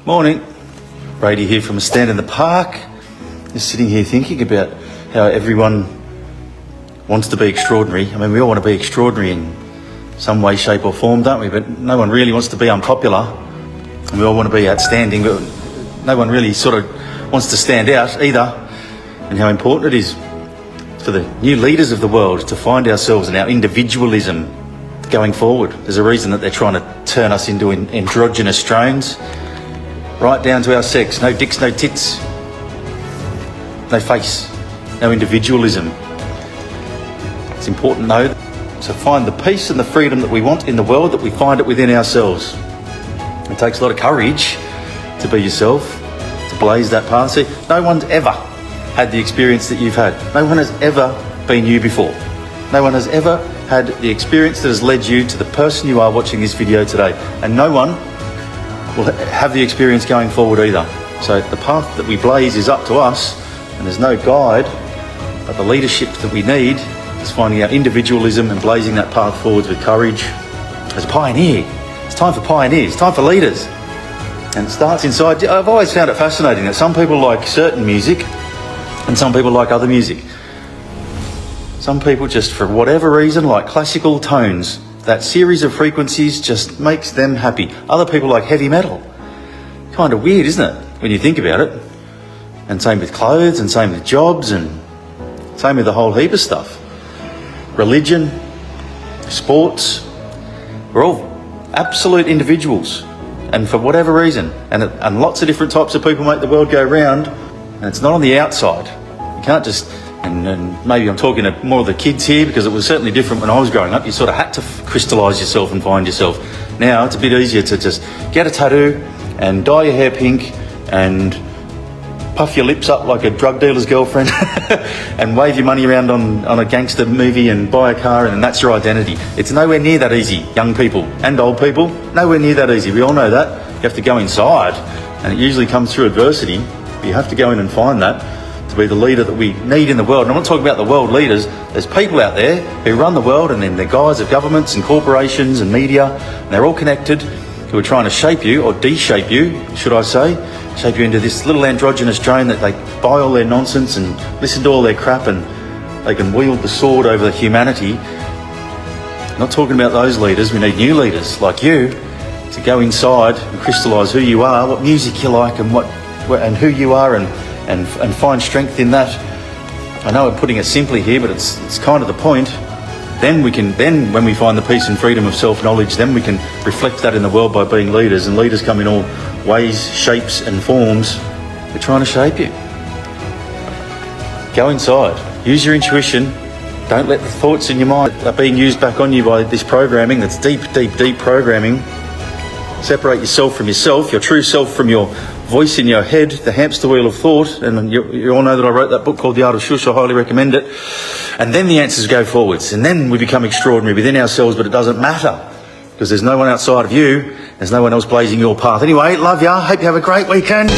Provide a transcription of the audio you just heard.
Morning. Brady here from a stand in the park. Just sitting here thinking about how everyone wants to be extraordinary. I mean, we all want to be extraordinary in some way, shape or form, don't we? But no one really wants to be unpopular. And we all want to be outstanding, but no one really sort of wants to stand out either. And how important it is for the new leaders of the world to find ourselves in our individualism going forward. There's a reason that they're trying to turn us into androgynous drones, right down to our sex. No dicks, no tits, no face, no individualism. It's important, though, to find the peace and the freedom that we want in the world, that we find it within ourselves. It takes a lot of courage to be yourself, to blaze that path. See, no one's ever had the experience that you've had. No one has ever been you before. No one has ever had the experience that has led you to the person you are watching this video today. And no one will have the experience going forward either. So the path that we blaze is up to us, and there's no guide, but the leadership that we need is finding our individualism and blazing that path forwards with courage. As a pioneer, it's time for pioneers, it's time for leaders. And it starts inside. I've always found it fascinating that some people like certain music and some people like other music. Some people just, for whatever reason, like classical tones. That series of frequencies just makes them happy. Other people like heavy metal. Kind of weird, isn't it, when you think about it? And same with clothes, and same with jobs, and same with a whole heap of stuff. Religion, sports. We're all absolute individuals. And for whatever reason, and lots of different types of people make the world go round, and it's not on the outside. You can't just... And maybe I'm talking to more of the kids here, because it was certainly different when I was growing up. You sort of had to crystallise yourself and find yourself. Now it's a bit easier to just get a tattoo and dye your hair pink and puff your lips up like a drug dealer's girlfriend and wave your money around on a gangster movie and buy a car, and that's your identity. It's nowhere near that easy, young people and old people. Nowhere near that easy. We all know that. You have to go inside, and it usually comes through adversity. But you have to go in and find that to be the leader that we need in the world. And I'm not talking about the world leaders. There's people out there who run the world, and then they're guys of governments and corporations and media, and they're all connected, who are trying to shape you, or de-shape you, should I say, shape you into this little androgynous drone that they buy all their nonsense and listen to all their crap, and they can wield the sword over humanity. I'm not talking about those leaders. We need new leaders like you to go inside and crystallise who you are, what music you like, and and who you are, and find strength in that. I know I'm putting it simply here, but it's kind of the point. Then when we find the peace and freedom of self-knowledge, then we can reflect that in the world by being leaders. And leaders come in all ways, shapes and forms. They're trying to shape you. Go inside. Use your intuition. Don't let the thoughts in your mind that are being used back on you by this programming that's deep programming. Separate yourself from yourself, your true self from your voice in your head, the hamster wheel of thought. And you all know that I wrote that book called The Art of Shush. I highly recommend it. And then the answers go forwards. And then we become extraordinary within ourselves, but it doesn't matter, because there's no one outside of you. There's no one else blazing your path. Anyway, love ya. Hope you have a great weekend.